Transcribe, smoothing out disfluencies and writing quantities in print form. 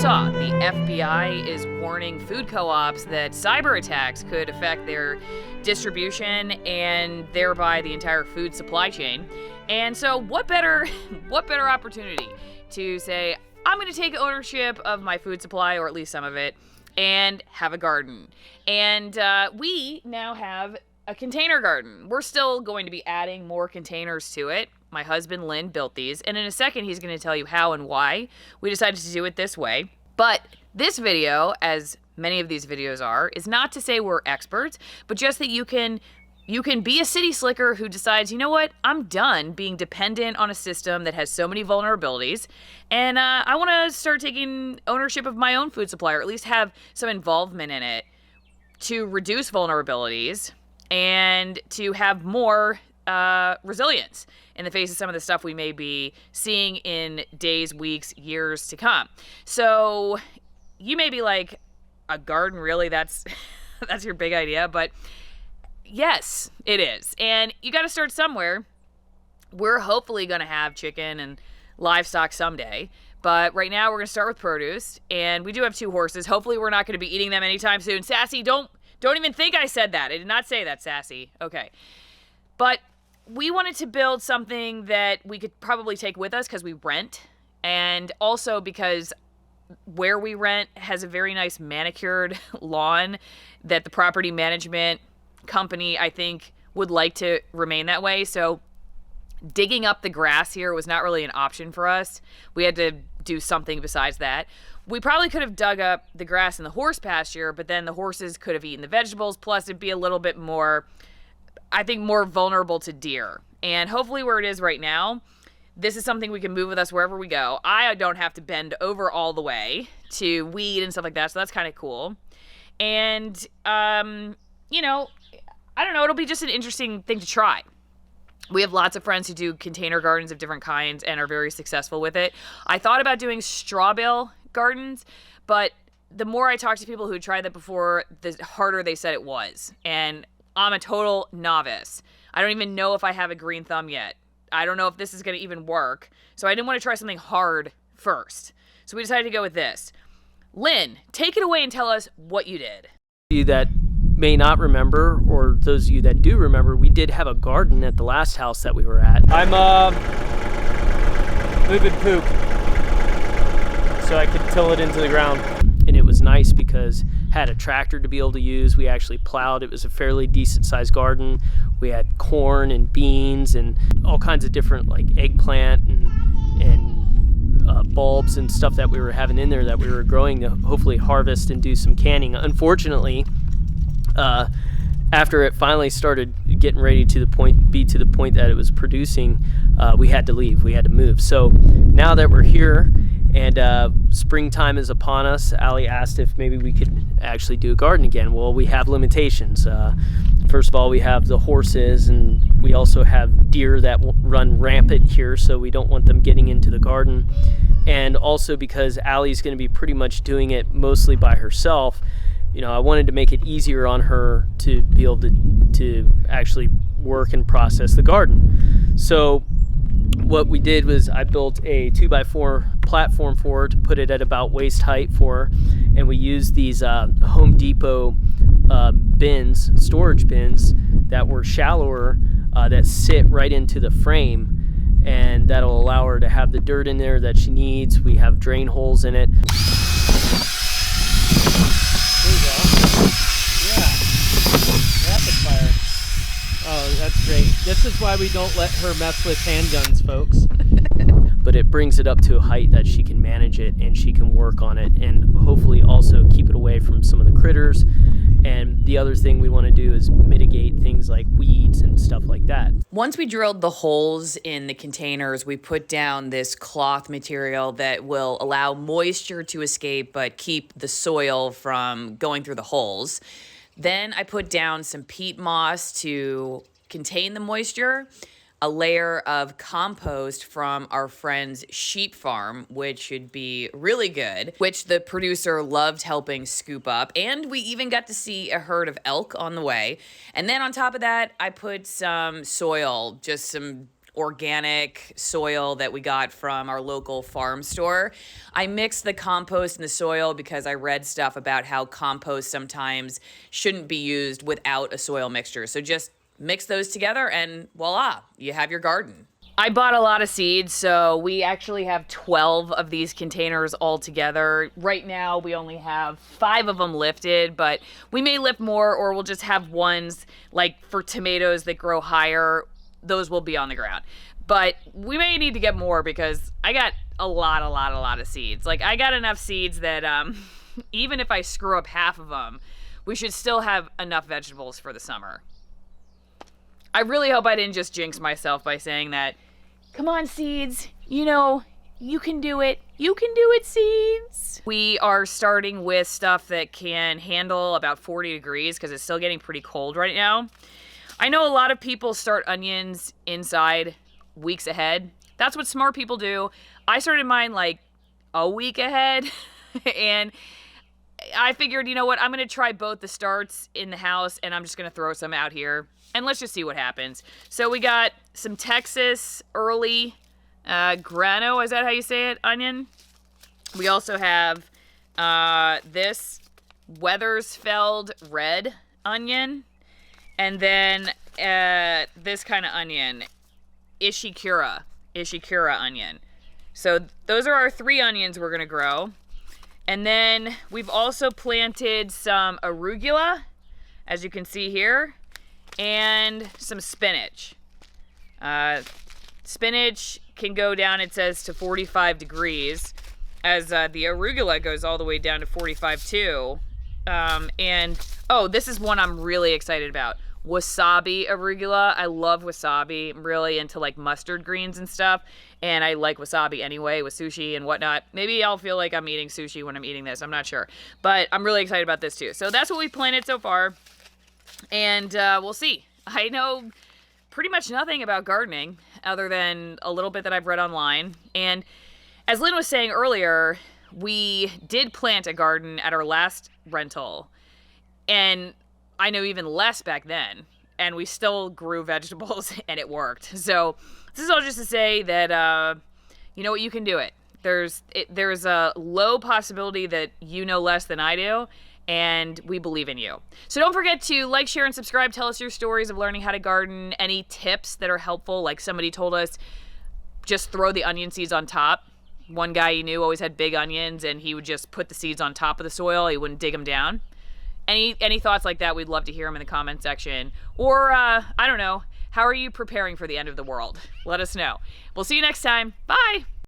saw, the FBI is warning food co-ops that cyber attacks could affect their distribution and thereby the entire food supply chain. And so what better opportunity to say, I'm going to take ownership of my food supply, or at least some of it, and have a garden. And we now have a container garden. We're still going to be adding more containers to it. My husband, Lynn, built these, and in a second, he's going to tell you how and why we decided to do it this way. But this video, as many of these videos are, is not to say we're experts, but just that you can be a city slicker who decides, you know what, I'm done being dependent on a system that has so many vulnerabilities, and I want to start taking ownership of my own food supply, or at least have some involvement in it to reduce vulnerabilities and to have more resilience in the face of some of the stuff we may be seeing in days, weeks, years to come. So you may be like, a garden, really? That's your big idea? But yes, it is. And you got to start somewhere. We're hopefully going to have chicken and livestock someday. But right now we're going to start with produce. And we do have 2 horses. Hopefully we're not going to be eating them anytime soon. Sassy, don't even think I said that. I did not say that, Sassy. Okay. But we wanted to build something that we could probably take with us because we rent. And also because where we rent has a very nice manicured lawn that the property management company, I think, would like to remain that way. So digging up the grass here was not really an option for us. We had to do something besides that. We probably could have dug up the grass in the horse pasture, but then the horses could have eaten the vegetables. Plus, it'd be a little bit more, I think, more vulnerable to deer. And hopefully where it is right now, this is something we can move with us wherever we go. I don't have to bend over all the way to weed and stuff like that, so that's kind of cool. And, you know, I don't know, it'll be just an interesting thing to try. We have lots of friends who do container gardens of different kinds and are very successful with it. I thought about doing straw bale gardens, but the more I talked to people who tried that before, the harder they said it was. And I'm a total novice. I don't even know if I have a green thumb yet. I don't know if this is going to even work. So I didn't want to try something hard first. So we decided to go with this. Lynn, take it away and tell us what you did. You that may not remember, or those of you that do remember, we did have a garden at the last house that we were at. I'm moving poop so I could till it into the ground. And it was nice because had a tractor to be able to use. We actually plowed. It was a fairly decent sized garden. We had corn and beans and all kinds of different, like, eggplant and bulbs and stuff that we were having in there that we were growing to hopefully harvest and do some canning. Unfortunately, after it finally started getting ready to the point that it was producing, we had to leave. We had to move. So now that we're here and springtime is upon us, Allie asked if maybe we could actually do a garden again. Well, we have limitations. First of all, we have the horses, and we also have deer that run rampant here, so we don't want them getting into the garden. And also because Allie's going to be pretty much doing it mostly by herself, you know, I wanted to make it easier on her to be able to actually work and process the garden. So what we did was I built a 2x4 platform for her to put it at about waist height for her, and we used these Home Depot storage bins that were shallower, that sit right into the frame, and that'll allow her to have the dirt in there that she needs. We have drain holes in it. There you go. Yeah. Rapid fire. Oh, that's great. This is why we don't let her mess with handguns, folks. But it brings it up to a height that she can manage it and she can work on it, and hopefully also keep it away from some of the critters. And the other thing we want to do is mitigate things like weeds and stuff like that. Once we drilled the holes in the containers, we put down this cloth material that will allow moisture to escape but keep the soil from going through the holes. Then I put down some peat moss to contain the moisture, a layer of compost from our friend's sheep farm, which should be really good, which the producer loved helping scoop up. And we even got to see a herd of elk on the way. And then on top of that, I put some soil, just some organic soil that we got from our local farm store. I mixed the compost and the soil because I read stuff about how compost sometimes shouldn't be used without a soil mixture. So just mix those together and voila, you have your garden. I bought a lot of seeds, so we actually have 12 of these containers all together. Right now, we only have 5 of them lifted, but we may lift more, or we'll just have ones like for tomatoes that grow higher. Those will be on the ground. But we may need to get more because I got a lot of seeds. Like, I got enough seeds that even if I screw up half of them, we should still have enough vegetables for the summer. I really hope I didn't just jinx myself by saying that. Come on, seeds. You know, you can do it. You can do it, seeds. We are starting with stuff that can handle about 40 degrees because it's still getting pretty cold right now. I know a lot of people start onions inside weeks ahead. That's what smart people do. I started mine like a week ahead and I figured, you know what, I'm going to try both the starts in the house and I'm just going to throw some out here and let's just see what happens. So we got some Texas early grano, is that how you say it, onion? We also have this Weathersfeld red onion. And then this kind of onion, Ishikura onion. So those are our 3 onions we're going to grow. And then we've also planted some arugula, as you can see here, and some spinach. Spinach can go down, it says, to 45 degrees, as the arugula goes all the way down to 45 too. And, oh, this is one I'm really excited about. Wasabi arugula. I love wasabi. I'm really into like mustard greens and stuff. And I like wasabi anyway with sushi and whatnot. Maybe I'll feel like I'm eating sushi when I'm eating this. I'm not sure. But I'm really excited about this too. So that's what we planted so far. And we'll see. I know pretty much nothing about gardening other than a little bit that I've read online. And as Lynn was saying earlier, we did plant a garden at our last rental. And I know even less back then, and we still grew vegetables, and it worked. So this is all just to say that, you know what, you can do it. There's a low possibility that you know less than I do, and we believe in you. So don't forget to like, share, and subscribe. Tell us your stories of learning how to garden, any tips that are helpful. Like somebody told us, just throw the onion seeds on top. One guy you knew always had big onions, and he would just put the seeds on top of the soil. He wouldn't dig them down. Any thoughts like that, we'd love to hear them in the comment section. Or, I don't know, how are you preparing for the end of the world? Let us know. We'll see you next time. Bye!